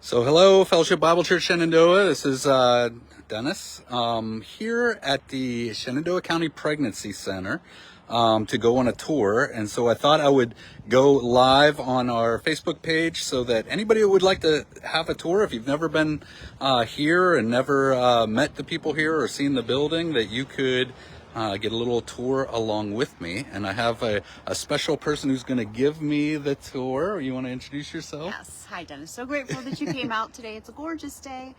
So hello, Fellowship Bible Church Shenandoah. This is Dennis here at the Shenandoah County Pregnancy Center to go on a tour. And so I thought I would go live on our Facebook page so that anybody who would like to have a tour, if you've never been here and never met the people here or seen the building, that you could get a little tour along with me. And I have a special person who's going to give me the tour. You want to introduce yourself? Yes. Hi, Dennis. So grateful that you came out today. It's a gorgeous day.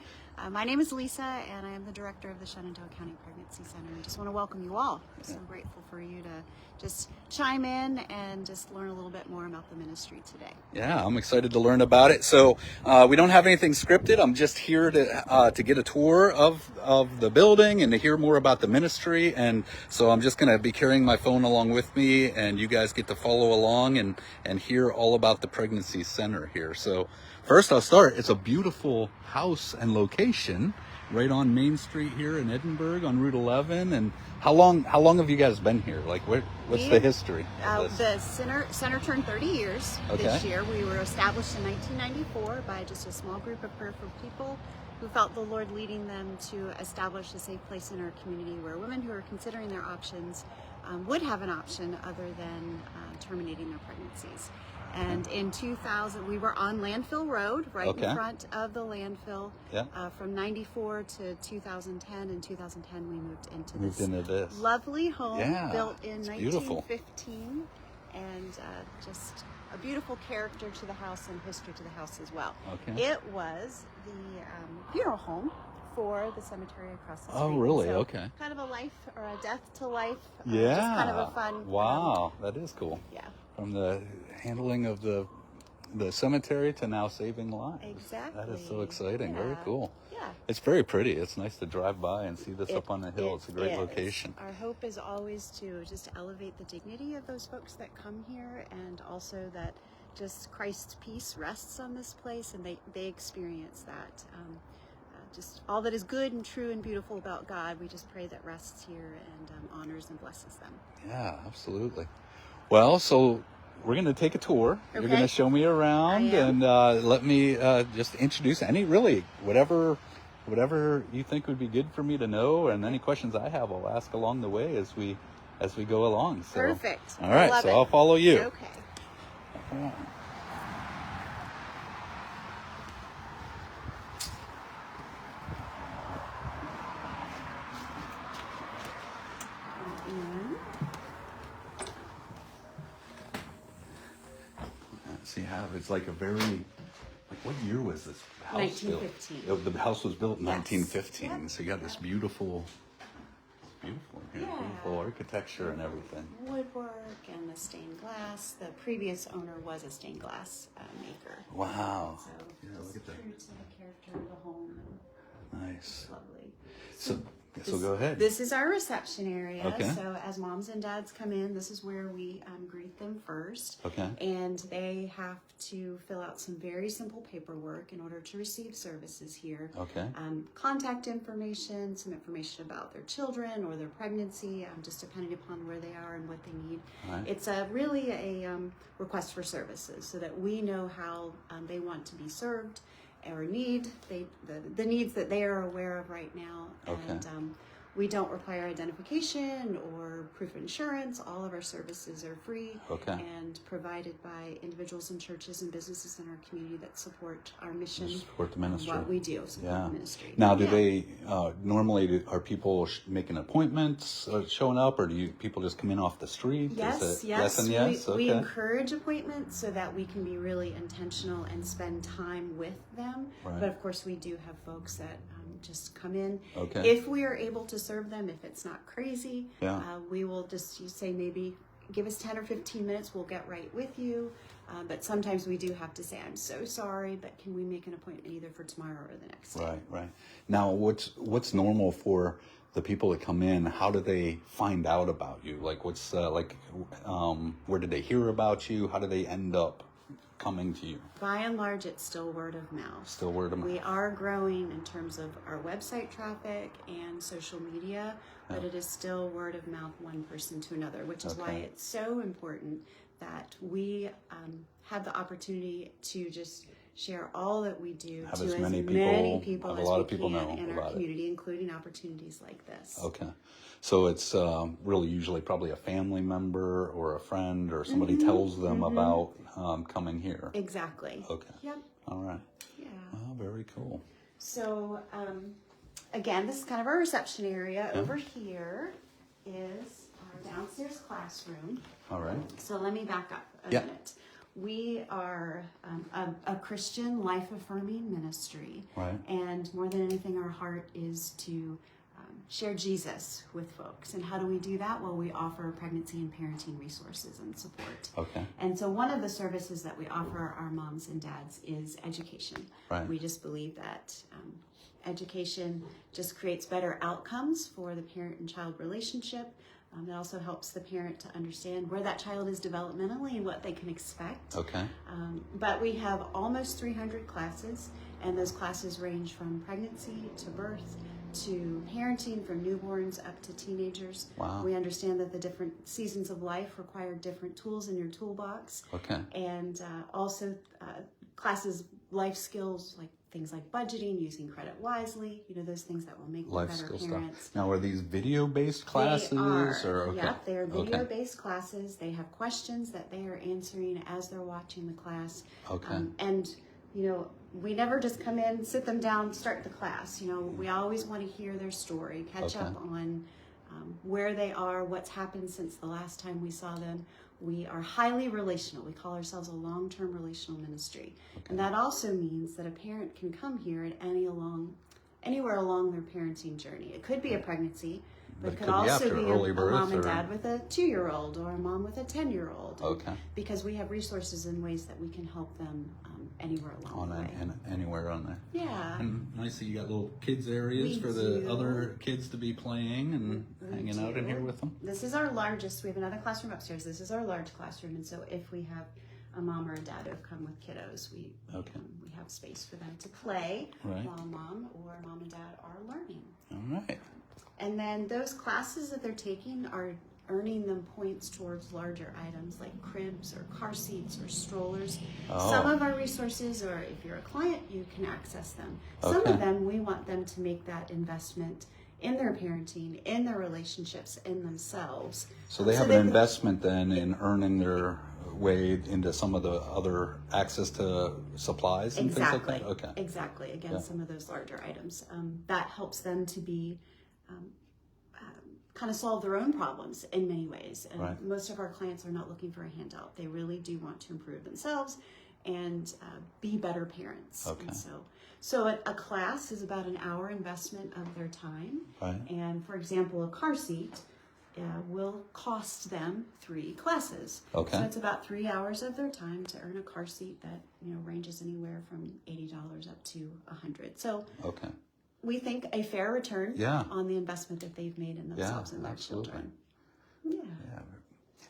My name is Lisa, and I am the director of the Shenandoah County Pregnancy Center. And just want to welcome you all. I'm so grateful for you to just chime in and just learn a little bit more about the ministry today. Yeah, I'm excited to learn about it. So we don't have anything scripted. I'm just here to get a tour of the building and to hear more about the ministry. And so I'm just going to be carrying my phone along with me, and you guys get to follow along and hear all about the pregnancy center here. So first I'll start. It's a beautiful house and location right on Main Street here in Edinburgh on Route 11. And how long have you guys been here? Like, what's the history of this? The center turned 30 years this year. We were established in 1994 by just a small group of prayerful people who felt the Lord leading them to establish a safe place in our community where women who are considering their options would have an option other than terminating their pregnancies. And in 2000, we were on Landfill Road, right in front of the landfill. Yeah. From 94 to 2010. In 2010, we moved into this lovely home built in 1915. And just a beautiful character to the house and history to the house as well. Okay. It was the funeral home for the cemetery across the street. Oh, really? So okay. Kind of a life or a death to life. Yeah. Just kind of a fun. Wow, that is cool. Yeah. From the handling of the cemetery to now saving lives. Exactly. That is so exciting. Yeah. Very cool. Yeah. It's very pretty. It's nice to drive by and see this up on the hill. It's a great location. Our hope is always to just elevate the dignity of those folks that come here, and also that just Christ's peace rests on this place, and they experience that. Just all that is good and true and beautiful about God, we just pray that rests here and honors and blesses them. Yeah, absolutely. Well, so we're going to take a tour. Okay. You're going to show me around and let me just introduce whatever you think would be good for me to know, and any questions I have, I'll ask along the way as we go along. So, perfect. All right, so I'll follow you. Okay. Yeah. It's like a very, what year was this house 1915. built? The house was built in 1915. Yep. So you got this beautiful architecture and everything. Woodwork and the stained glass. The previous owner was a stained glass maker. Wow. So look at that. True to the character of the home. Nice. Lovely. So go ahead. This is our reception area. Okay. So as moms and dads come in, this is where we greet them first. Okay. And they have to fill out some very simple paperwork in order to receive services here. Okay. Contact information, some information about their children or their pregnancy, just depending upon where they are and what they need. Right. It's really a request for services so that we know how they want to be served or need the needs that they are aware of right now. Okay. And we don't require identification or proof of insurance. All of our services are free and provided by individuals and churches and businesses in our community that support our mission. Support the ministry. What we do, support the ministry. Now, do they normally are people making appointments, showing up, or do people just come in off the street? Yes. Yes and yes. We encourage appointments so that we can be really intentional and spend time with them. Right. But of course, we do have folks that just come in. Okay. If we are able to serve them, if it's not crazy, we will just say maybe give us 10 or 15 minutes, we'll get right with you. But sometimes we do have to say, I'm so sorry, but can we make an appointment either for tomorrow or the next day? Right. Now, what's normal for the people that come in? How do they find out about you? Like, what's where did they hear about you? How do they end up coming to you? By and large, it's still word of mouth. Still word of mouth. We are growing in terms of our website traffic and social media, but it is still word of mouth, one person to another, which is why it's so important that we have the opportunity to just share all that we do have to as many people as a lot we of people can know in our about it. community, including opportunities like this. Okay. So it's really usually probably a family member or a friend or somebody tells them about coming here. Exactly. Okay. Yep. All right. Yeah. Well, very cool. So, again, this is kind of our reception area. Over here is our downstairs classroom. All right. So let me back up a minute. We are a Christian life-affirming ministry. Right. And more than anything, our heart is to share Jesus with folks. And how do we do that? Well, we offer pregnancy and parenting resources and support. Okay. And so one of the services that we offer our moms and dads is education. Right. We just believe that education just creates better outcomes for the parent and child relationship. It also helps the parent to understand where that child is developmentally and what they can expect. Okay. But we have almost 300 classes, and those classes range from pregnancy to birth to parenting, from newborns up to teenagers. Wow. We understand that the different seasons of life require different tools in your toolbox. Okay. And also classes, life skills, like things like budgeting, using credit wisely, those things that will make you Life better skill parents. stuff. Now, are these video-based classes? They are. Or okay. Yep, they are video-based classes. They have questions that they are answering as they're watching the class. Okay. And we never just come in, sit them down, start the class. We always want to hear their story, catch up on where they are, what's happened since the last time we saw them. We are highly relational. We call ourselves a long-term relational ministry. Okay. And that also means that a parent can come here at anywhere along their parenting journey. It could be a pregnancy, but it could also be a mom and dad with a 2-year-old or a mom with a 10-year-old. Okay. Because we have resources and ways that we can help them anywhere along the way. Anywhere on there. Yeah. And nice that you got little kids areas for the other kids to be playing and hanging out in here with them. This is our largest. We have another classroom upstairs. This is our large classroom, and so if we have a mom or a dad who have come with kiddos, we have space for them to play while mom and dad are learning. All right. And then those classes that they're taking are earning them points towards larger items like cribs or car seats or strollers. Oh. Some of our resources, or if you're a client, you can access them. Some of them, we want them to make that investment in their parenting, in their relationships, in themselves. So they have an investment then in earning their way into some of the other access to supplies and things like that? Okay. Exactly. Again, some of those larger items. That helps them to be kind of solve their own problems in many ways. And most of our clients are not looking for a handout. They really do want to improve themselves and be better parents. Okay. And so a class is about an hour investment of their time. Right. And for example, a car seat will cost them 3 classes. Okay. So it's about 3 hours of their time to earn a car seat that ranges anywhere from $80 up to $100. So we think a fair return on the investment that they've made in themselves and their children. Yeah.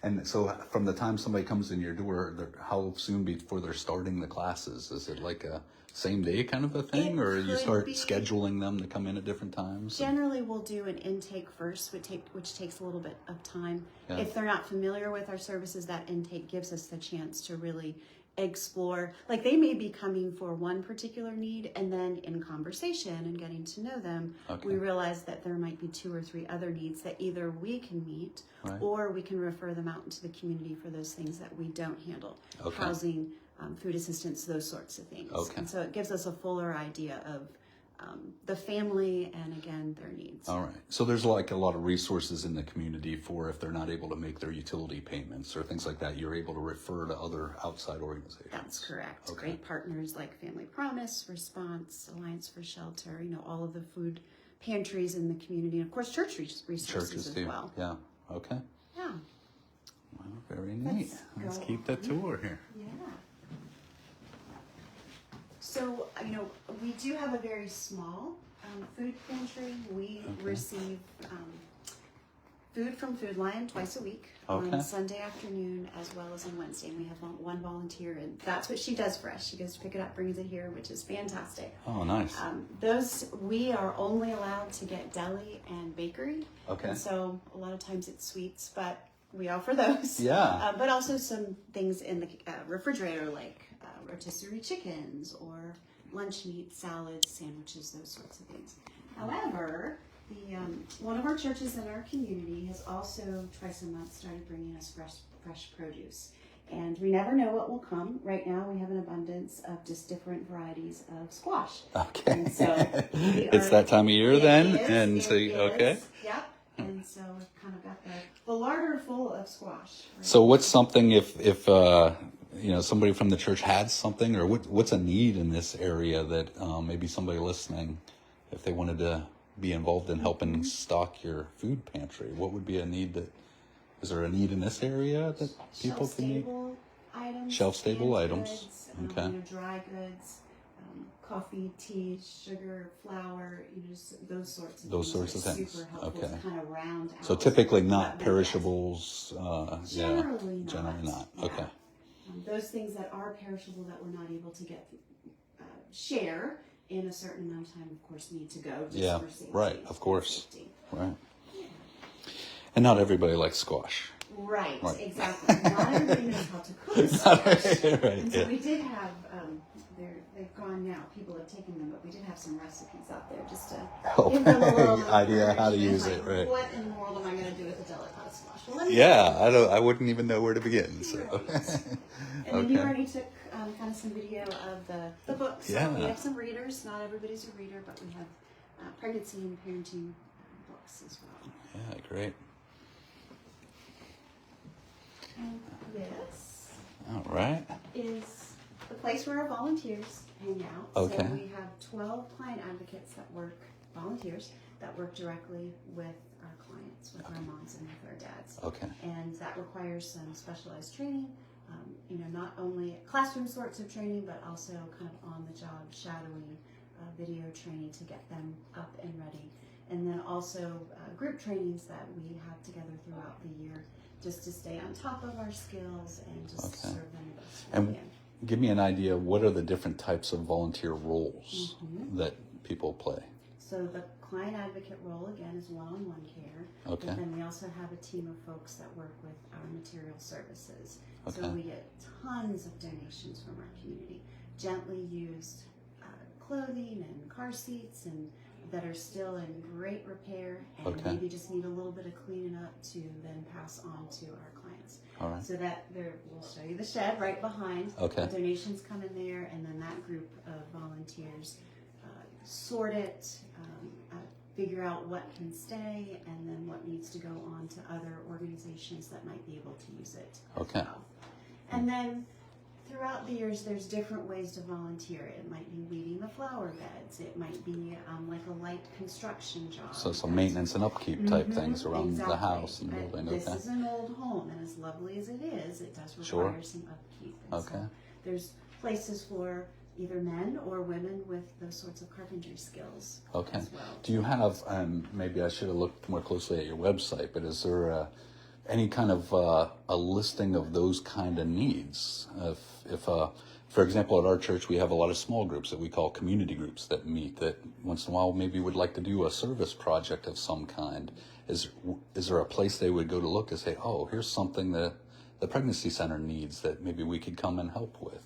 And so from the time somebody comes in your door, how soon before they're starting the classes? Is it like a same day kind of a thing, or you start scheduling them to come in at different times? Generally, we'll do an intake first, which takes a little bit of time. Yeah. If they're not familiar with our services, that intake gives us the chance to really explore. Like, they may be coming for one particular need, and then in conversation and getting to know them, we realize that there might be 2 or 3 other needs that either we can meet or we can refer them out into the community for those things that we don't handle. Housing, food assistance, those sorts of things. And so it gives us a fuller idea of the family and, again, their needs. All right. So there's like a lot of resources in the community for if they're not able to make their utility payments or things like that, you're able to refer to other outside organizations. That's correct. Great partners like Family Promise, Response, Alliance for Shelter, all of the food pantries in the community, and of course church resources Churches as too. well. Yeah. Okay. Yeah. Well, very neat. Let's keep that tour here. Yeah. So, we do have a very small food pantry. We receive food from Food Lion twice a week on Sunday afternoon as well as on Wednesday. And we have one volunteer, and that's what she does for us. She goes to pick it up, brings it here, which is fantastic. Oh, nice. We are only allowed to get deli and bakery. Okay. And so a lot of times it's sweets, but we offer those. Yeah. But also some things in the refrigerator like rotisserie chickens or lunch meat, salads, sandwiches, those sorts of things. However, the one of our churches in our community has also twice a month started bringing us fresh produce. And we never know what will come. Right now we have an abundance of just different varieties of squash. Okay. And so it's that time of year then? And so, okay. Yep. And so we've kind of got the larder full of squash. Right? So what's something if somebody from the church had something, or what's a need in this area that maybe somebody listening, if they wanted to be involved in helping stock your food pantry, what would be a need is there a need in this area that people can need? Shelf-stable items. Goods, okay. Dry goods, coffee, tea, sugar, flour, just those sorts of things. Super helpful to kind of round out. So typically not perishables. Generally not. Yeah. Okay. Those things that are perishable that we're not able to get share in a certain amount of time, of course, need to go. Just for safety. Right. Of course. Safety. Right. And not everybody likes squash. Right. Exactly. Not everybody knows how to cook squash. right. And so we did have, they've gone now, people have taken them, but we did have some recipes out there just to give them a little idea how to use it, right. What in the world am I going to do with a delicata squash? Well, let me I wouldn't even know where to begin. So. Right. And then you already took kind of some video of the books. Yeah. So we have some readers. Not everybody's a reader, but we have pregnancy and parenting books as well. Yeah, great. And this all right. is the place where our volunteers hang out. Okay. So we have 12 client advocates volunteers that work directly with our clients, with our moms and with our dads. Okay. And that requires some specialized training, not only classroom sorts of training, but also kind of on-the-job shadowing, video training to get them up and ready. And then also group trainings that we have together throughout the year, just to stay on top of our skills and just serve them the best we can. Give me an idea, what are the different types of volunteer roles that people play? So the client advocate role, again, is one-on-one care. Okay. And then we also have a team of folks that work with our material services. Okay. So we get tons of donations from our community. Gently used clothing and car seats and that are still in great repair and maybe just need a little bit of cleaning up to then pass on to our clients. All right. So that we'll show you the shed right behind. Okay. The donations come in there, and then that group of volunteers sort it, figure out what can stay, and then what needs to go on to other organizations that might be able to use it. Okay. As well. And then throughout the years, there's different ways to volunteer. It might be weeding the flower beds. It might be like a light construction job. So some maintenance and upkeep type things around the house and building. This is an old home, and as lovely as it does require some upkeep. And so there's places for either men or women with those sorts of carpentry skills as well. Do you have, maybe I should have looked more closely at your website, but is there any kind of a listing of those kind of needs? If for example, at our church, we have a lot of small groups that we call community groups that meet that once in a while maybe would like to do a service project of some kind. Is there a place they would go to look to say, oh, here's something that the pregnancy center needs that maybe we could come and help with?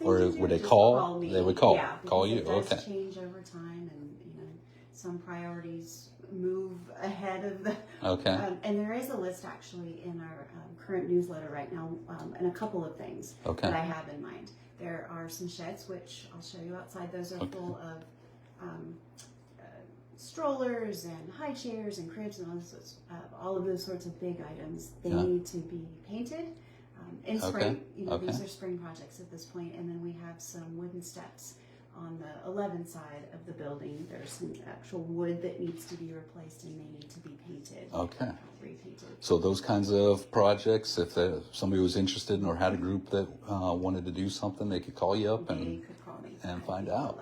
Or would they call? They would call. Yeah, call you. It does change over time, and some priorities move ahead of the. And there is a list actually in our current newsletter right now, and a couple of things that I have in mind. There are some sheds, which I'll show you outside. Those are full of strollers and high chairs and cribs and all of those sorts of big items. They need to be painted. In spring, these are spring projects at this point, and then we have some wooden steps on the 11 side of the building. There's some actual wood that needs to be replaced, and they need to be painted. Repainted. So those kinds of projects, if somebody was interested in or had a group that wanted to do something, they could call you up and find out.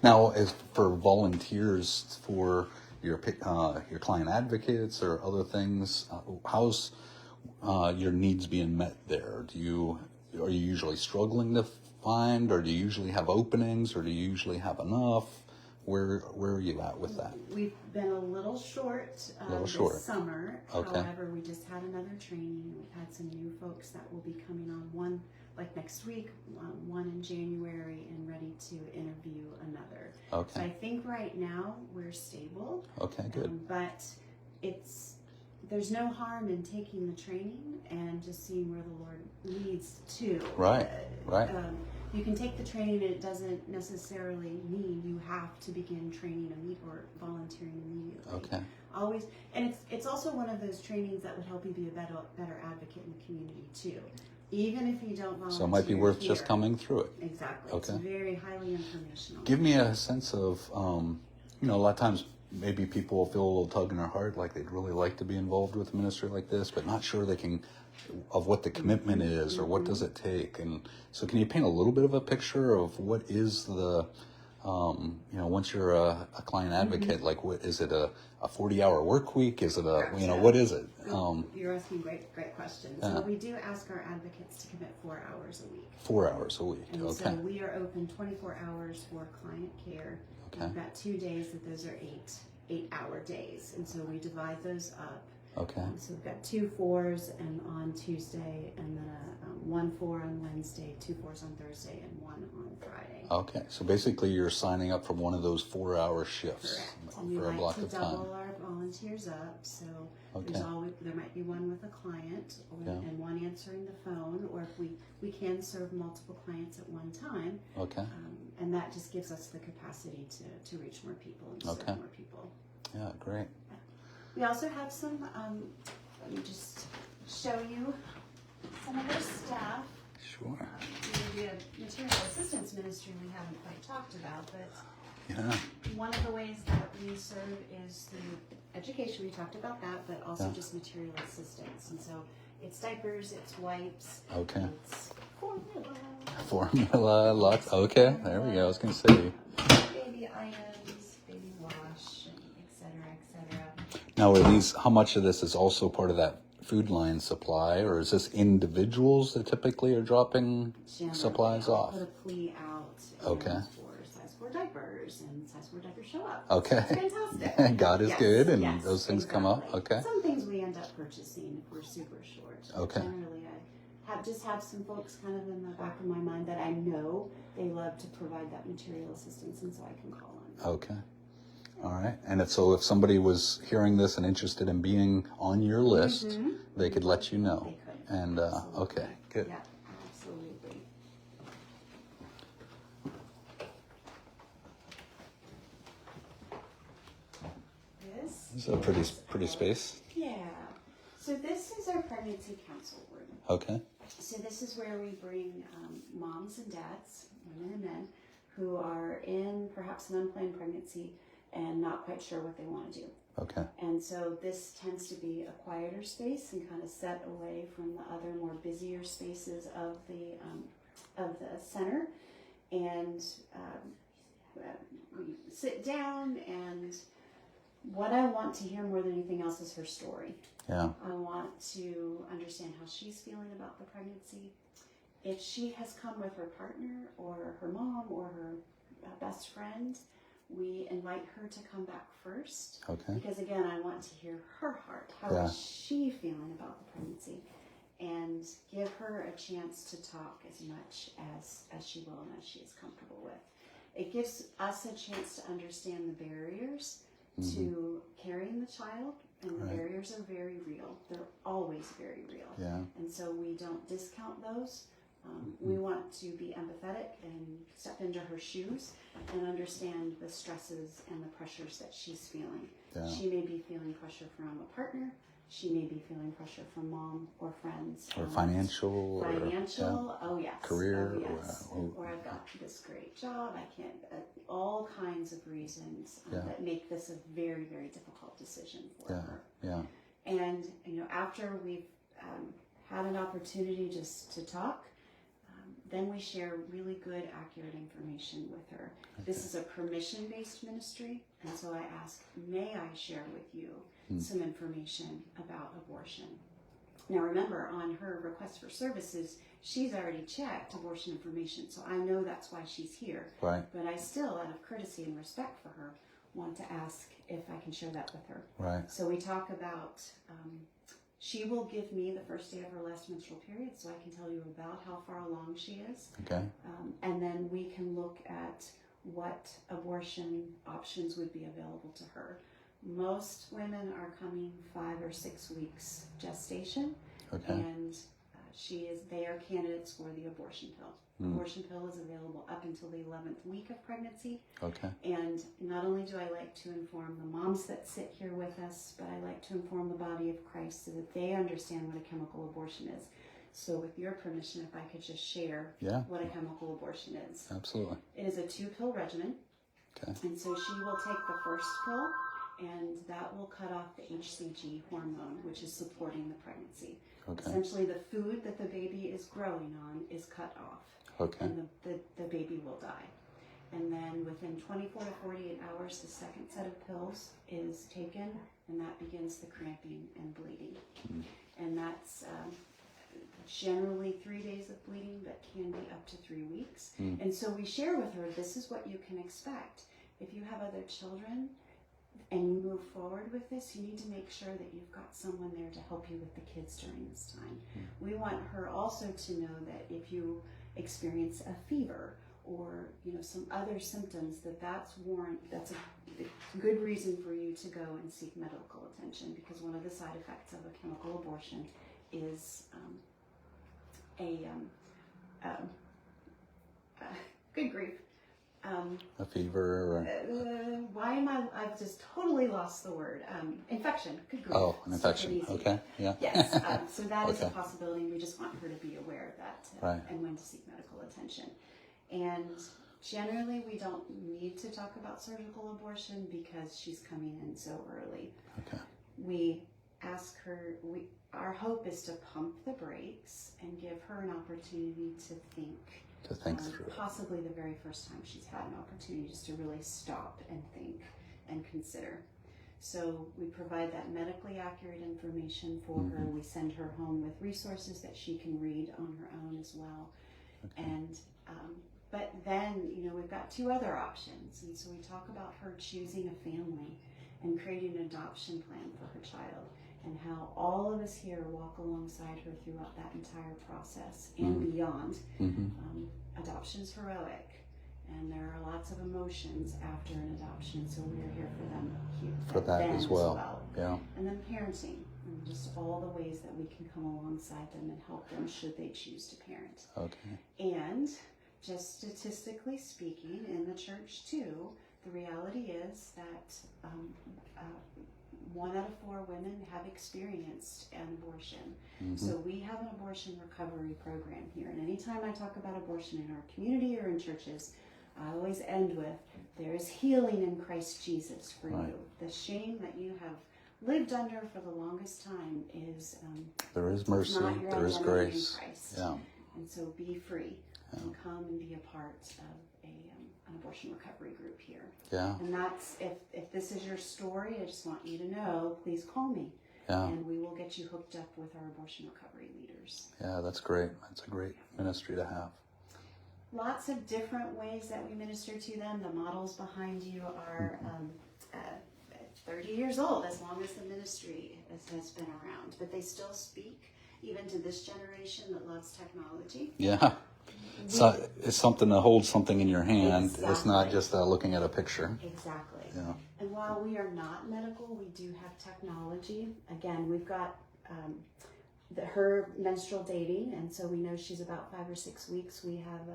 Now, as for volunteers for your client advocates or other things, how's your needs being met there? Are you usually struggling to find, or do you usually have openings, or do you usually have enough? Where are you at with that? We've been a little short this summer. However, we just had another training. We've had some new folks that will be coming on. One like next week, one in January, and ready to interview another. Okay. So I think right now we're stable. Okay, good. But there's no harm in taking the training and just seeing where the Lord leads to. Right. You can take the training, and it doesn't necessarily mean you have to begin training or volunteering immediately. Okay. Always, and it's also one of those trainings that would help you be a better advocate in the community too. Even if you don't volunteer. So it might be worth here. just coming through it. Exactly. Okay. It's very highly informational. Give me a sense of, a lot of times maybe people feel a little tug in their heart, like they'd really like to be involved with a ministry like this, but not sure of what the commitment is or what does it take. And so can you paint a little bit of a picture of what is the, once you're a client advocate, like what is it, a 40-hour work week? Is it what is it? You're asking great questions. So we do ask our advocates to commit 4 hours a week. 4 hours a week. And Okay. so we are open 24 hours for client care. Okay. We've got 2 days that those are 8-hour days. And so we divide those up. Okay. So we've got 2 4s and on Tuesday, and then 1 4 on Wednesday, 2 4s on Thursday, and 1 on Friday. Okay. So basically you're signing up for one of those 4-hour shifts. Correct. And we for a block like of to time. double our volunteers up. So Okay. there might be one with a client and one answering the phone, or if we can serve multiple clients at one time. Okay. And that just gives us the capacity to reach more people and serve more people. Yeah, great. We also have some, let me just show you some of our staff. Sure. The material assistance ministry we haven't quite talked about, but Yeah. one of the ways that we serve is through education. We talked about that, but also just material assistance. And so it's diapers, it's wipes, Okay. it's formula. Formula, lots. Okay, there we go. I was going to say. Baby items, baby wash, et cetera, et cetera. Now, how much of this is also part of that food line supply, or is this individuals that typically are dropping supplies off? Put a plea out. Okay. For size 4 diapers, and size 4 diapers show up. Okay. It's fantastic. God is good, and those things come up. Exactly. Okay. Some things we end up purchasing if we're super short. Okay. Generally, I have some folks kind of in the back of my mind that I know they love to provide that material assistance, and so I can call on. Okay. All right. And so if somebody was hearing this and interested in being on your list, they could let you know. They could. And okay, good. Yeah, absolutely. This This is a pretty space. Yeah. So this is our pregnancy council room. Okay. So this is where we bring moms and dads, women and men, who are in perhaps an unplanned pregnancy and not quite sure what they want to do. Okay. And so this tends to be a quieter space and kind of set away from the other more busier spaces of the center. And we sit down, and what I want to hear more than anything else is her story. Yeah. I want to understand how she's feeling about the pregnancy. If she has come with her partner or her mom or her best friend, we invite her to come back first. Okay. Because again, I want to hear her heart. How is she feeling about the pregnancy? And give her a chance to talk as much as she will and as she is comfortable with. It gives us a chance to understand the barriers to carrying the child, and the barriers are very real. They're always very real. Yeah. And so we don't discount those. We want to be empathetic and step into her shoes and understand the stresses and the pressures that she's feeling. Yeah. She may be feeling pressure from a partner. She may be feeling pressure from mom or friends. Or financial. Oh yes. Career. Oh yes. Or I've got this great job. I can't. All kinds of reasons that make this a very, very difficult decision for her. Yeah. And after we've had an opportunity just to talk, then we share really good, accurate information with her. Okay. This is a permission-based ministry, and so I ask, may I share with you some information about abortion? Now remember, on her request for services, she's already checked abortion information, so I know that's why she's here. Right. But I still, out of courtesy and respect for her, want to ask if I can share that with her. Right. So we talk about She will give me the first day of her last menstrual period, so I can tell you about how far along she is. Okay. And then we can look at what abortion options would be available to her. Most women are coming 5 or 6 weeks gestation, Okay. and they are candidates for the abortion pill. Abortion pill is available up until the 11th week of pregnancy. Okay. And not only do I like to inform the moms that sit here with us, but I like to inform the body of Christ so that they understand what a chemical abortion is. So with your permission, if I could just share what a chemical abortion is. Absolutely. It is a 2-pill regimen. Okay. And so she will take the first pill, and that will cut off the HCG hormone, which is supporting the pregnancy. Okay. Essentially, the food that the baby is growing on is cut off. Okay. And the baby will die. And then within 24 to 48 hours, the second set of pills is taken, and that begins the cramping and bleeding. And that's generally 3 days of bleeding, but can be up to 3 weeks. And so we share with her, this is what you can expect. If you have other children and you move forward with this, you need to make sure that you've got someone there to help you with the kids during this time. We want her also to know that if you experience a fever or some other symptoms, that's a good reason for you to go and seek medical attention, because one of the side effects of a chemical abortion is good grief. A fever or... I've just totally lost the word. Infection. Good grief. Oh, an infection. Okay, yeah. Yes, so that is a possibility. We just want her to be aware of that and when to seek medical attention. And generally, we don't need to talk about surgical abortion because she's coming in so early. Okay. We ask her, our hope is to pump the brakes and give her an opportunity to think through it. Possibly the very first time she's had an opportunity just to really stop and think and consider. So we provide that medically accurate information for her. We send her home with resources that she can read on her own as well. Okay. And but then we've got 2 other options, and so we talk about her choosing a family and creating an adoption plan for her child, and how all of us here walk alongside her throughout that entire process and beyond. Adoption's heroic, and there are lots of emotions after an adoption, so we're here for them for that as well. Yeah. And then parenting, and just all the ways that we can come alongside them and help them should they choose to parent. Okay. And just statistically speaking, in the church too, the reality is that 1 out of 4 women have experienced an abortion. So we have an abortion recovery program here. And anytime I talk about abortion in our community or in churches, I always end with, there is healing in Christ Jesus for you. The shame that you have lived under for the longest time is there is mercy, there is grace. Yeah. And so be free and come and be a part of an abortion recovery group here. Yeah. And that's, if this is your story, I just want you to know, please call me. Yeah. And we will get you hooked up with our abortion recovery leaders. Yeah, that's great. That's a great ministry to have. Lots of different ways that we minister to them. The models behind you are 30 years old, as long as the ministry has been around. But they still speak, even to this generation that loves technology. Yeah. So it's something to hold something in your hand. Exactly. It's not just looking at a picture. Exactly. Yeah. And while we are not medical, we do have technology. Again, we've got her menstrual dating, and so we know she's about 5 or 6 weeks. We have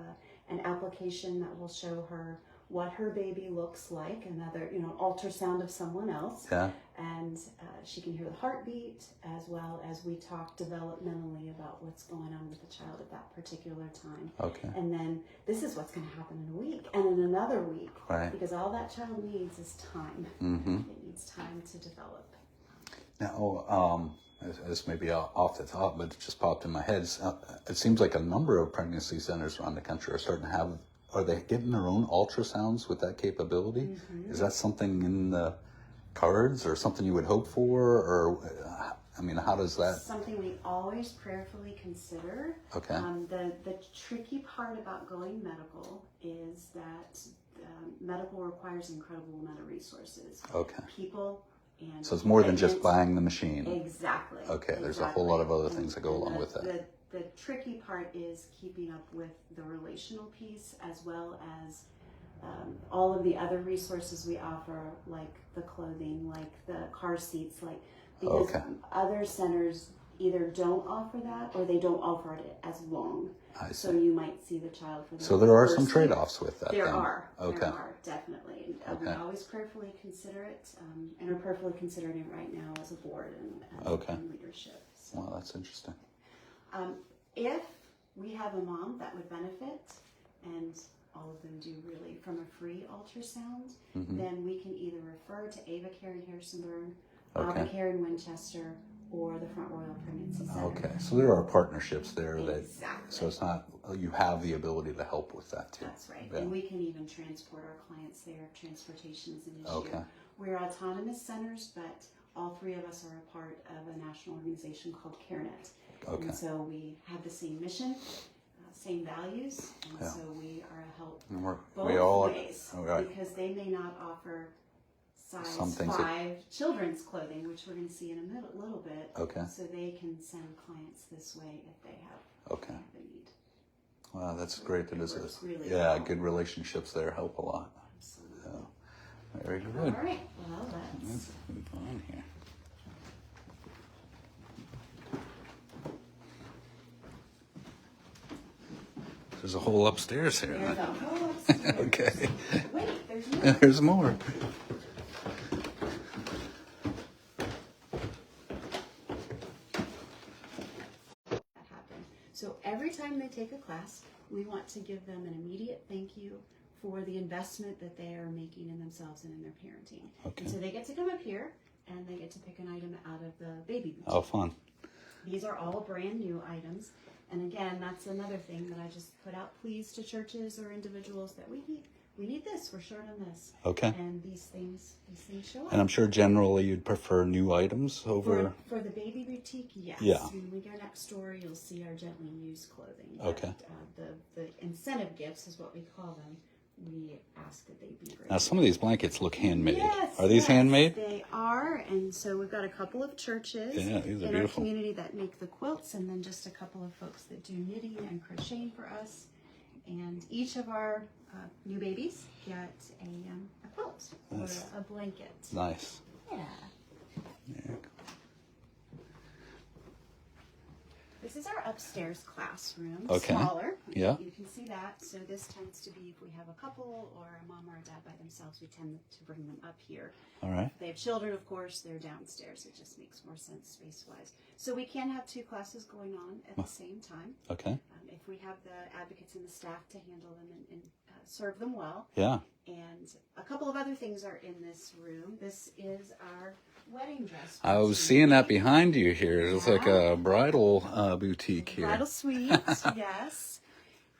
an application that will show her what her baby looks like, another ultrasound of someone else. Yeah. And she can hear the heartbeat, as well as we talk developmentally about what's going on with the child at that particular time. Okay. And then this is what's going to happen in a week and in another week. Right. Because all that child needs is time. It needs time to develop. Now, this may be off the top, but it just popped in my head. It seems like a number of pregnancy centers around the country are starting to have. Are they getting their own ultrasounds with that capability? Is that something in the cards or something you would hope for? Or, how does that? Something we always prayerfully consider. Okay. The tricky part about going medical is that medical requires incredible amount of resources. Okay. People And so it's more than just buying the machine. Exactly. Okay, there's a whole lot of other things that go along with that. The tricky part is keeping up with the relational piece, as well as all of the other resources we offer, like the clothing, like the car seats, because other centers either don't offer that or they don't offer it as long. So you might see the child for the So there are some first year. trade-offs with that. There then. are. Okay. There are, definitely. We always prayerfully consider it, and are prayerfully considering it right now as a board and leadership. So, Well, that's interesting. if we have a mom that would benefit, and all of them do really, from a free ultrasound, then we can either refer to Ava Care in Harrisonburg, Ava Care in Winchester, or the Front Royal Pregnancy Center. Okay, so there are partnerships there Exactly. so it's not, you have the ability to help with that too. That's right. Yeah. And we can even transport our clients there. Transportation is an issue. Okay. We're autonomous centers, but all three of us are a part of a national organization called CareNet. Okay. And so we have the same mission, same values, and so we are a help both ways, because they may not offer size 5 children's clothing, which we're going to see in a little bit. Okay. So they can send clients this way if they have the need. Wow, that's great. That is really good relationships there help a lot. Absolutely. So, very good. All right. Well, Let's move on here. There's a whole upstairs here. There's a whole upstairs. Okay. Wait, there's more. There's more. So every time they take a class, we want to give them an immediate thank you for the investment that they are making in themselves and in their parenting. Okay. And so they get to come up here and they get to pick an item out of the baby boutique. Oh, fun. These are all brand new items. And again, that's another thing that I just put out pleas to churches or individuals that we need this, we're short on this. Okay. And these things show up. And I'm sure generally you'd prefer new items over... For the baby boutique, yes. Yeah. When we go next door, you'll see our gently used clothing. Okay. But, the incentive gifts is what we call them. We ask that they be great. Now, some of these blankets look handmade. Yes, Are these handmade? They are, and so we've got a couple of churches these are in beautiful. our community that make the quilts, and then just a couple of folks that do knitting and crocheting for us. And each of our new babies get a quilt or a blanket. Nice. Yeah. Yeah. This is our upstairs classroom. Okay. Smaller. Yeah. You can see that. So this tends to be if we have a couple or a mom or a dad by themselves, we tend to bring them up here. All right. If they have children, of course, they're downstairs. It just makes more sense space-wise. So we can have 2 classes going on at the same time. Okay. If we have the advocates and the staff to handle them and serve them well. Yeah. And a couple of other things are in this room. This is our wedding dress. I was seeing that behind you here. It's like a bridal boutique here. Bridal suite, yes.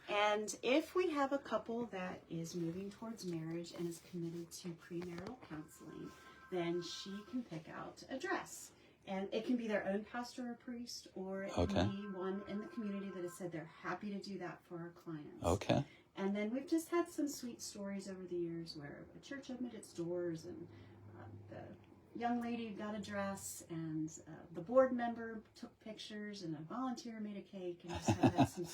And if we have a couple that is moving towards marriage and is committed to premarital counseling, then she can pick out a dress. And it can be their own pastor or priest, or it can be one in the community that has said they're happy to do that for our clients. Okay. And then we've just had some sweet stories over the years where a church opened its doors and the young lady got a dress and the board member took pictures and a volunteer made a cake, and just have had some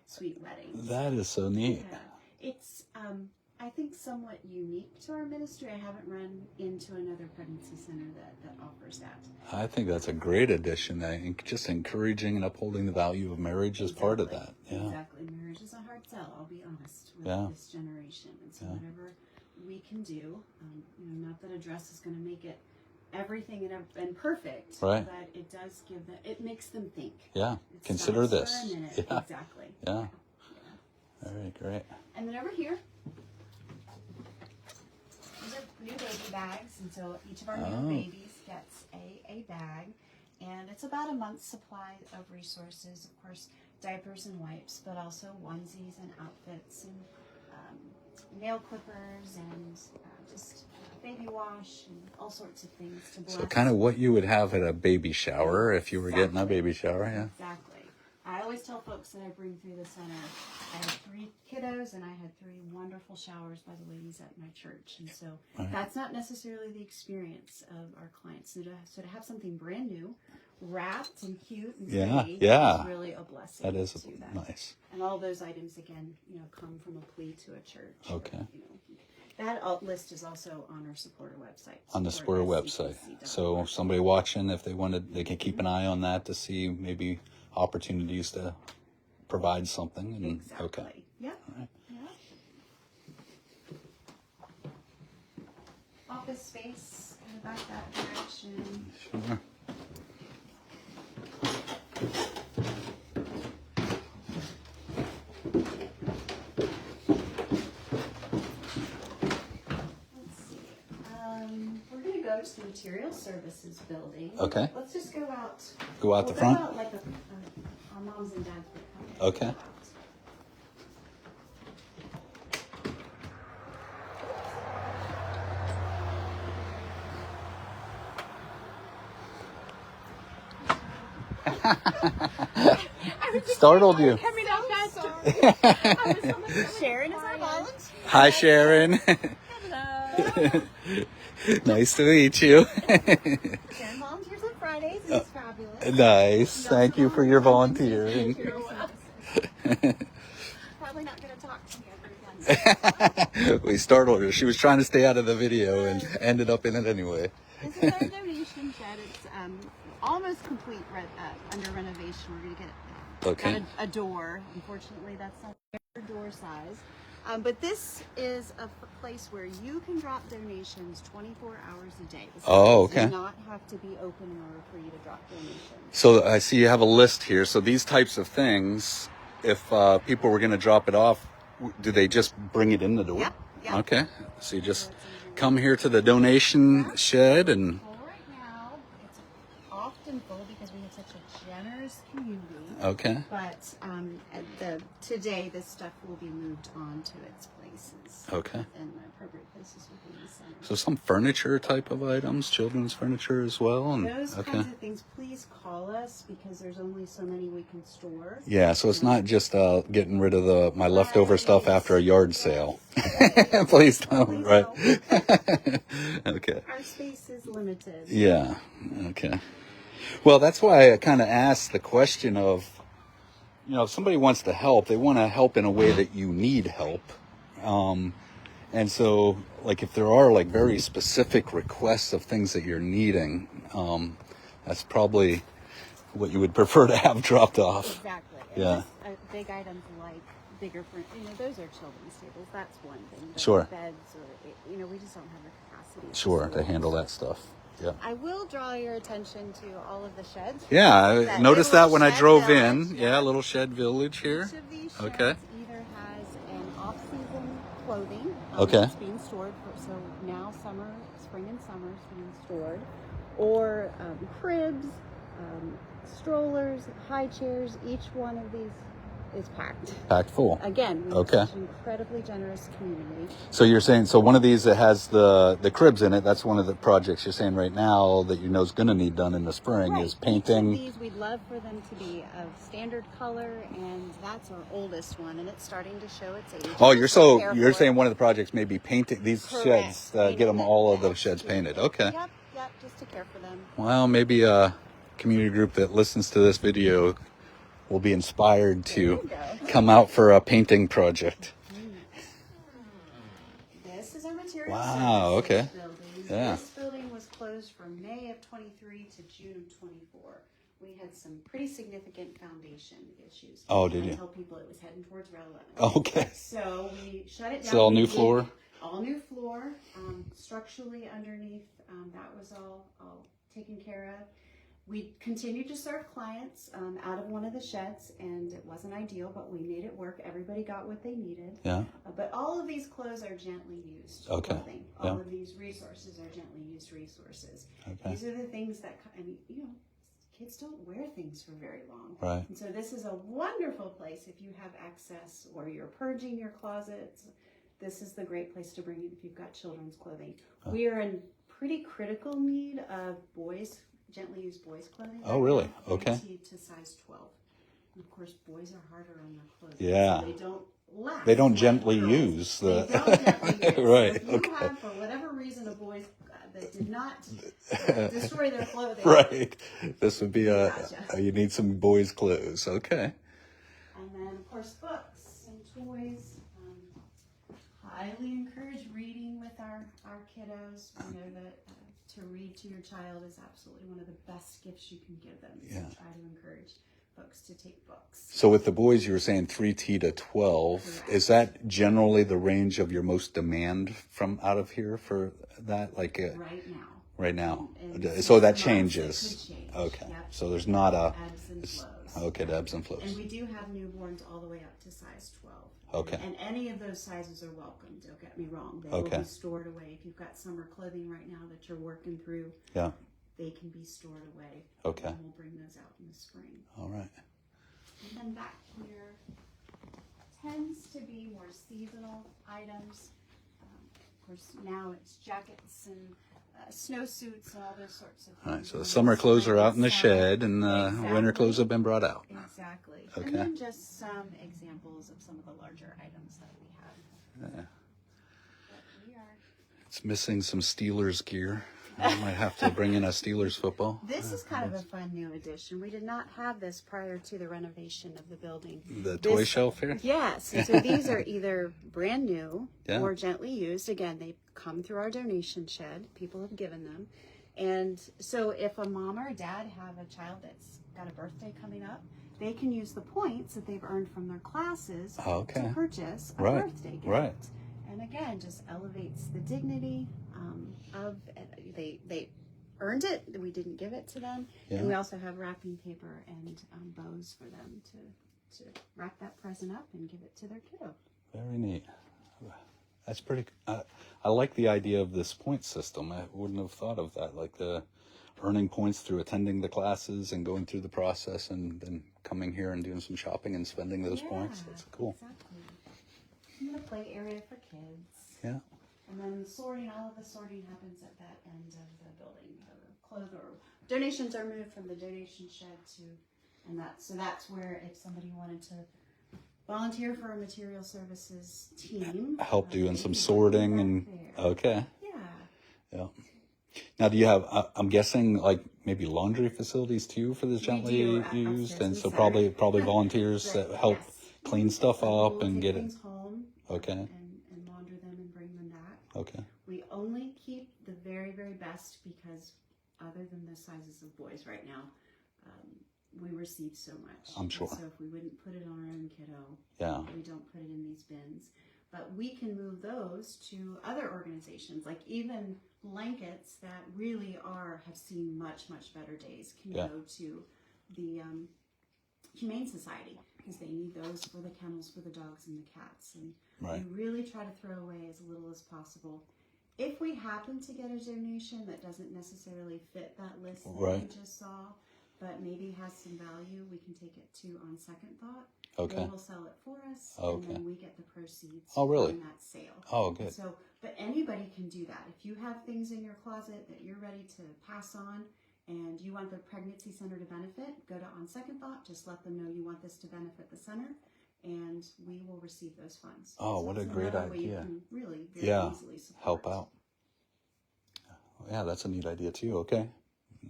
sweet weddings. That is so neat. Yeah. It's, I think, somewhat unique to our ministry. I haven't run into another pregnancy center that offers that. I think that's a great addition. Just encouraging and upholding the value of marriage is part of that. Yeah. Exactly. Marriage is a hard sell, I'll be honest, with this generation. And so whatever we can do, not that a dress is going to make it everything and perfect, right, but it does give them, it makes them think. Yeah. It Consider stops this. For a minute. Yeah. Exactly. Yeah. Very great. And then over here, these are new baby bags, and so each of our new babies gets a bag, and it's about a month's supply of resources, of course, diapers and wipes, but also onesies and outfits and nail clippers and just baby wash and all sorts of things to bless. So kind of what you would have at a baby shower if you were getting a baby shower, yeah. Exactly. I always tell folks that I bring through the center, I had 3 kiddos and I had 3 wonderful showers by the ladies at my church. And so that's not necessarily the experience of our clients. So to have something brand new, wrapped and cute and pretty is really a blessing. That is to that. nice. And all those items, again, come from a plea to a church. Okay. Or, that list is also on our supporter website. On the supporter website. So somebody watching, if they wanted, they can keep an eye on that to see maybe opportunities to provide something. And, exactly. Okay. Yep. All right. Yep. Office space, kind of back that direction. Sure. Go to the material services building. Okay. Let's just go out. Go out the front? Go out like our moms and dads would come. Okay. Startled you. Sharon is our volunteer. Hi, Sharon. Hello. Nice to meet you. Sharon volunteers on Fridays. It's fabulous. Nice. Thank you for your volunteering. Probably not going to talk to me ever again. We startled her. She was trying to stay out of the video and ended up in it anyway. This is our donation shed. It's almost complete under renovation. We're going to get a door. Unfortunately, that's not their door size. But this is a place where you can drop donations 24 hours a day. This does not have to be open in order for you to drop donations. So I see you have a list here. So these types of things, if people were going to drop it off, do they just bring it in the door? Yeah. Okay. So you just come here to the donation shed and... Well, right now, it's often full because we have such a generous community. Okay. But today, this stuff will be moved on to its places. Okay. And the appropriate places within the center. So some furniture type of items, children's furniture as well? And, those kinds of things, please call us because there's only so many we can store. Yeah, so it's not just getting rid of my leftover stuff after a yard sale. Please don't, right? Okay. Our space is limited. Yeah, okay. Well, that's why I kind of asked the question of, if somebody wants to help, they want to help in a way that you need help. And so, like, if there are, like, very specific requests of things that you're needing, that's probably what you would prefer to have dropped off. Exactly. Yeah. Big items like bigger furniture, those are children's tables. That's one thing. But sure. Beds or, we just don't have the capacity. Sure, to handle that stuff. Yeah. I will draw your attention to all of the sheds. Yeah, I noticed that when I drove in. Yeah, little shed village here. Each of these sheds okay. either has an off-season clothing okay. that's being stored. So now spring and summer is being stored. Or cribs, strollers, high chairs. Each one of these is packed. Packed full. Again, we have such an incredibly generous community. So you're saying, one of these that has the cribs in it, that's one of the projects you're saying right now that you know is going to need done in the spring is painting. Each of these, we'd love for them to be of standard color, and that's our oldest one, and it's starting to show its age. Oh, you're saying one of the projects may be painting these sheds, get them all of the sheds painted. Okay. Yep, just to care for them. Well, maybe a community group that listens to this video will be inspired to come out for a painting project. This is our material okay. building. Yeah. This building was closed from May of 23 to June of 24. We had some pretty significant foundation issues. Oh, did you? I tell people it was heading towards row 11. Okay. So we shut it down. So all new floor? All new floor. Structurally underneath, that was all taken care of. We continued to serve clients out of one of the sheds, and it wasn't ideal, but we made it work. Everybody got what they needed. Yeah. But all of these clothes are gently used clothing. All of these resources are gently used resources. Okay. These are the things that, kids don't wear things for very long. Right. And so this is a wonderful place if you have access or you're purging your closets. This is the great place to bring it if you've got children's clothing. We are in pretty critical need of gently used boys clothing. Oh, really? Okay. To size 12. Of course, boys are harder on their clothes. Yeah. So they don't last. They don't like gently girls. use the. They don't gently use. Right. So if you have, for whatever reason, a boy that did not destroy their clothing. Right. This would be Gotcha. you need some boys' clothes. Okay. And then, of course, books and toys. Highly encourage reading with our kiddos. We know that to read to your child is absolutely one of the best gifts you can give them. So try to encourage folks to take books. So with the boys, you were saying 3T to 12. Correct. Is that generally the range of your most demand from out of here for that? Like Right now. Right now. And So that 6 months, changes. it could change. Okay. Yep. So there's not a ebbs and flows. Okay, the ebbs and flows. And we do have newborns all the way up to size 12. Okay. And any of those sizes are welcome, don't get me wrong. They Okay. will be stored away. If you've got summer clothing right now that you're working through, Yeah. they can be stored away. Okay. And we'll bring those out in the spring. All right. And then back here tends to be more seasonal items. Of course, now it's jackets and snowsuits and all those sorts of things. All right. So the summer clothes are out in the shed, and the winter clothes have been brought out. Exactly. Okay. And then just some examples of some of the larger items that we have. Yeah. But we are. It's missing some Steelers gear. I might have to bring in a Steelers football. This is kind of a fun new addition. We did not have this prior to the renovation of the building. The toy shelf here? Yes. And so these are either brand new Yeah. or gently used. Again, they come through our donation shed. People have given them. And so if a mom or a dad have a child that's got a birthday coming up, they can use the points that they've earned from their classes to purchase a birthday gift. Right. And again, just elevates the dignity of they earned it. We didn't give it to them, Yeah. and we also have wrapping paper and bows for them to wrap that present up and give it to their kiddo. Very neat. That's pretty. I like the idea of this point system. I wouldn't have thought of that. Like the earning points through attending the classes and going through the process, and then coming here and doing some shopping and spending those points. That's cool. Exactly. And the play area for kids. Yeah. And then sorting, all of the sorting happens at that end of the building. Donations are moved from the donation shed and that's where if somebody wanted to volunteer for a material services team. Help doing some sorting and, okay. Yeah. Now, do you have, I'm guessing, like maybe laundry facilities too for the gently used? And so probably volunteers that help clean stuff up and get it. Home. Okay. And launder them and bring them back. Okay. We only keep the very, very best because other than the sizes of boys right now, we receive so much. I'm sure. And so if we wouldn't put it on our own kiddo, we don't put it in these bins. But we can move those to other organizations, like even blankets that really have seen much, much better days can go to the Humane Society because they need those for the kennels for the dogs and the cats. And we really try to throw away as little as possible. If we happen to get a donation that doesn't necessarily fit that list that we just saw, but maybe has some value, we can take it to On Second Thought. Okay. They will sell it for us, and then we get the proceeds from that sale. Oh, good. So, but anybody can do that. If you have things in your closet that you're ready to pass on, and you want the pregnancy center to benefit, go to On Second Thought. Just let them know you want this to benefit the center, and we will receive those funds. Oh, what a great idea! You can really very easily support. Help out. Yeah, that's a neat idea too. Okay,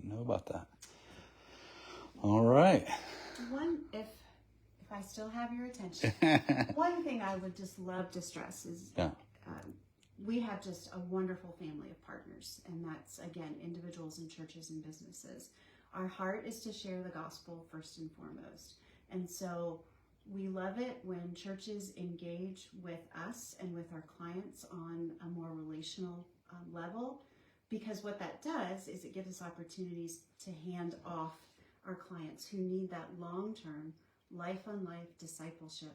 know about that. All right. If I still have your attention, one thing I would just love to stress is we have just a wonderful family of partners, and that's, again, individuals and churches and businesses. Our heart is to share the gospel first and foremost. And so we love it when churches engage with us and with our clients on a more relational level, because what that does is it gives us opportunities to hand off our clients who need that long-term, life-on-life discipleship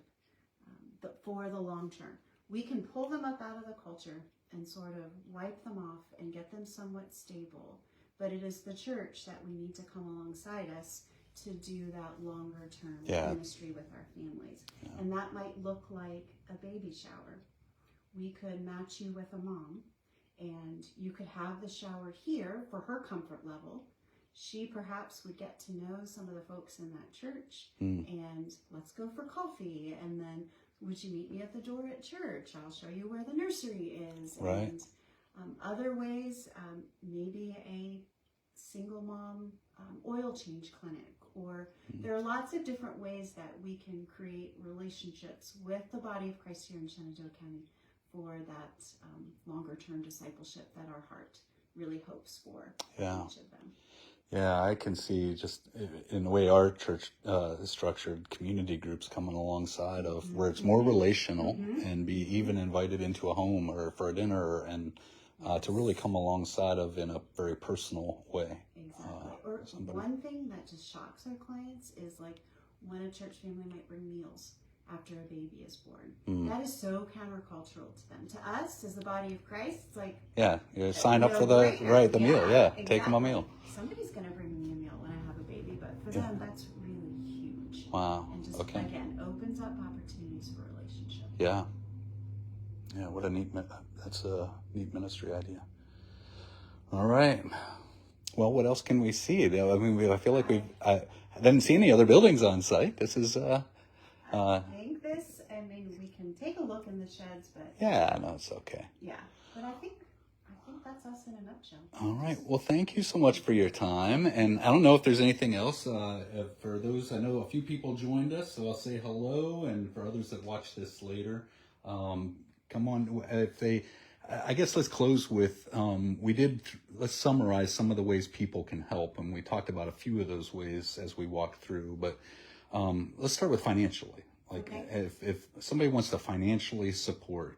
for the long term. We can pull them up out of the culture and sort of wipe them off and get them somewhat stable, but it is the church that we need to come alongside us to do that longer term ministry with our families. And that might look like a baby shower. We could match you with a mom, and you could have the shower here for her comfort level. she perhaps would get to know some of the folks in that church, and let's go for coffee, and then would you meet me at the door at church? I'll show you where the nursery is. Right. And other ways, maybe a single mom oil change clinic, or there are lots of different ways that we can create relationships with the body of Christ here in Shenandoah County for that longer term discipleship that our heart really hopes for each of them. Yeah, I can see just in the way our church is structured, community groups coming alongside of where it's more relational and be even invited into a home or for a dinner, and to really come alongside of in a very personal way. Exactly. Or one thing that just shocks our clients is like when a church family might bring meals after a baby is born. That is so countercultural to them. To us, as the body of Christ, it's like, you sign up for the meal. Exactly. Take them a meal. Somebody's going to bring me a meal when I have a baby, but for them, that's really huge. Wow. And just again opens up opportunities for relationship. Yeah. What a that's a neat ministry idea. All right. Well, what else can we see? I mean, I feel like I didn't see any other buildings on site. This is. I mean, we can take a look in the sheds, but. Yeah, no, it's okay. Yeah, but I think that's us in a nutshell. All right. Well, thank you so much for your time. And I don't know if there's anything else for those. I know a few people joined us, so I'll say hello. And for others that watch this later, come on. I guess let's close with, let's summarize some of the ways people can help. And we talked about a few of those ways as we walked through, but let's start with financially. Like if somebody wants to financially support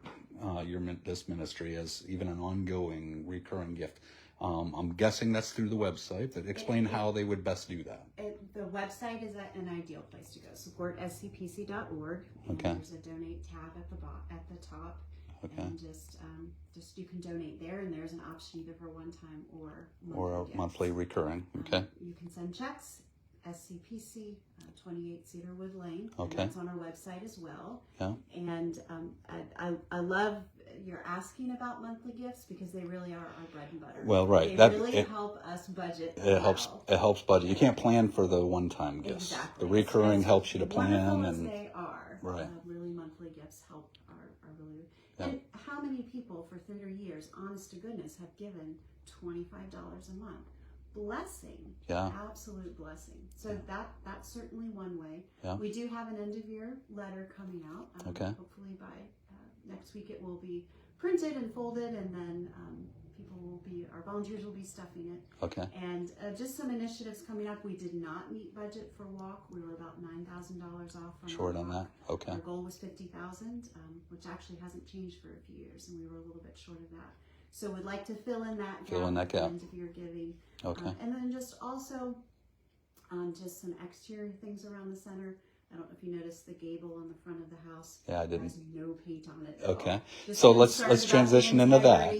this ministry as even an ongoing, recurring gift, I'm guessing that's through the website. But explain how they would best do that. The website is an ideal place to go. Support SCPC.org. Okay. There's a donate tab at the top. Okay. And just you can donate there, and there's an option either for one time or monthly recurring. Okay. You can send checks. SCPC, 28 Cedarwood Lane. Okay. And that's on our website as well. Yeah. And I love you're asking about monthly gifts because they really are our bread and butter. Well, right. They really help us budget. It helps budget. You can't plan for the one-time gifts. Exactly. The recurring helps you to plan. And they are. Right. Really monthly gifts are really. Yeah. And how many people for 30 years, honest to goodness, have given $25 a month? Blessing. Yeah. Absolute blessing. So that's certainly one way. Yeah. We do have an end of year letter coming out. Hopefully by next week it will be printed and folded, and then our volunteers will be stuffing it. Okay. And just some initiatives coming up. We did not meet budget for WALK. We were about $9,000 off from short on that. Okay. Our goal was $50,000, which actually hasn't changed for a few years, and we were a little bit short of that. So we'd like to fill in that gap at the end of your giving. Okay. And then just also just some exterior things around the center. I don't know if you noticed the gable on the front of the house. Yeah, I didn't. There's no paint on it. Okay. So let's transition into that.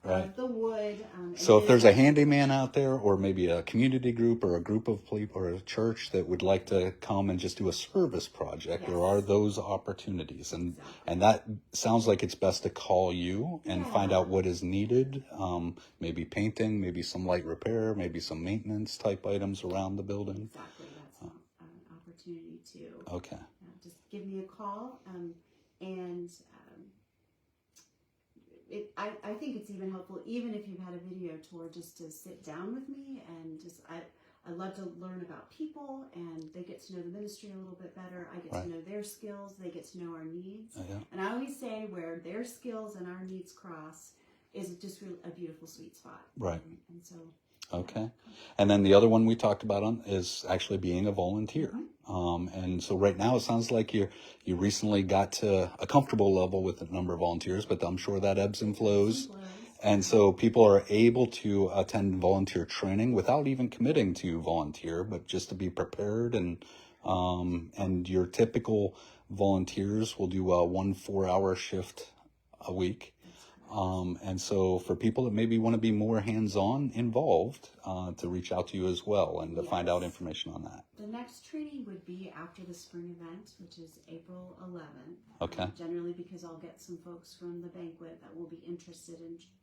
Of the wood. So if there's a handyman out there, or maybe a community group or a group of people or a church that would like to come and just do a service project, there are those opportunities. And that sounds like it's best to call you and find out what is needed. Maybe painting, maybe some light repair, maybe some maintenance type items around the building. Exactly. That's an opportunity too. Okay. Just give me a call. I think it's even helpful, even if you've had a video tour, just to sit down with me and I love to learn about people, and they get to know the ministry a little bit better. I get to know their skills. They get to know our needs. And I always say where their skills and our needs cross is just a beautiful sweet spot. Right. And so. Okay. And then the other one we talked about is actually being a volunteer. And so right now it sounds like you recently got to a comfortable level with the number of volunteers, but I'm sure that ebbs and flows. And so people are able to attend volunteer training without even committing to volunteer, but just to be prepared. And your typical volunteers will do a 1 4-hour shift a week. And so for people that maybe want to be more hands-on involved, to reach out to you as well and to find out information on that. The next training would be after the spring event, which is April 11th. Okay. Generally because I'll get some folks from the banquet that will be interested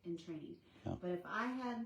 in training. Yeah. But if I had,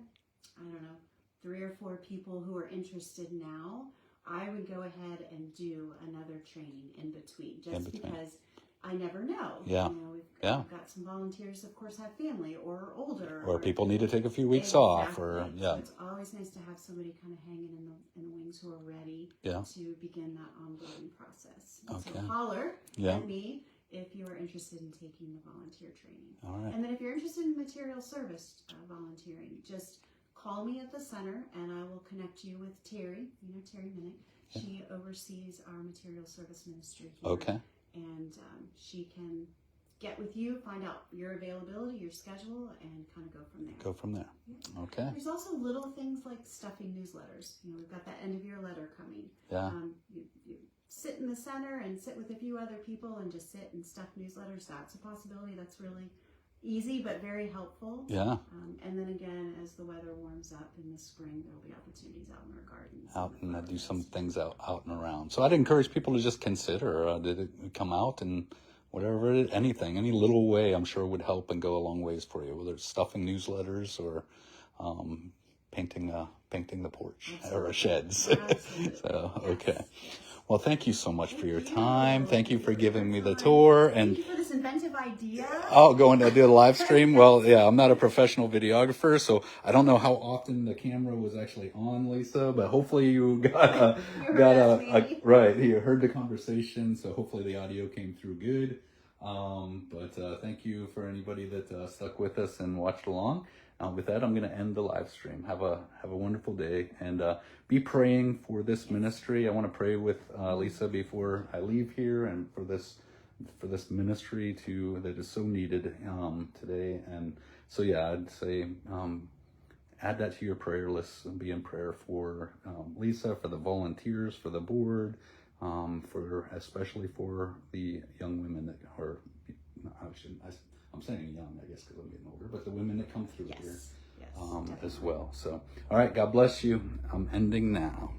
I don't know, 3 or 4 people who are interested now, I would go ahead and do another training in between, because I never know. Yeah. You know, we've got some volunteers, of course, have family or are older. Or people need to take a few weeks off. Or So it's always nice to have somebody kind of hanging in the wings who are ready to begin that onboarding process. Okay. So holler at me if you are interested in taking the volunteer training. All right. And then if you're interested in material service volunteering, just call me at the center and I will connect you with Terry. You know Terry Minnick. She oversees our material service ministry here. Okay. And she can get with you, find out your availability, your schedule, and kind of go from there. Go from there. Yeah. Okay. There's also little things like stuffing newsletters. You know, we've got that end of year letter coming. Yeah. You sit in the center and sit with a few other people and just sit and stuff newsletters. That's a possibility. That's really easy but very helpful. Yeah. And then again, as the weather warms up in the spring, there'll be opportunities out in our gardens. Out and do some things out and around. So I'd encourage people to just consider, did it come out and whatever it is, anything, any little way I'm sure would help and go a long ways for you, whether it's stuffing newsletters or painting the porch or sheds. So, okay. Yes. Well, thank you so much for your time. Thank you for giving me the tour. And thank you for this inventive idea. Oh, going to do a live stream? Well, yeah, I'm not a professional videographer, so I don't know how often the camera was actually on, Lisa, but hopefully you got right, you heard the conversation, so hopefully the audio came through good. But thank you for anybody that stuck with us and watched along. With that, I'm going to end the live stream. Have a wonderful day, and be praying for this ministry. I want to pray with Lisa before I leave here, and for this ministry that is so needed today. And so yeah, I'd say add that to your prayer list and be in prayer for Lisa, for the volunteers, for the board, especially for the young women that are. I'm saying young, I guess, because I'm getting older, but the women that come through here as well. So, all right, God bless you. I'm ending now.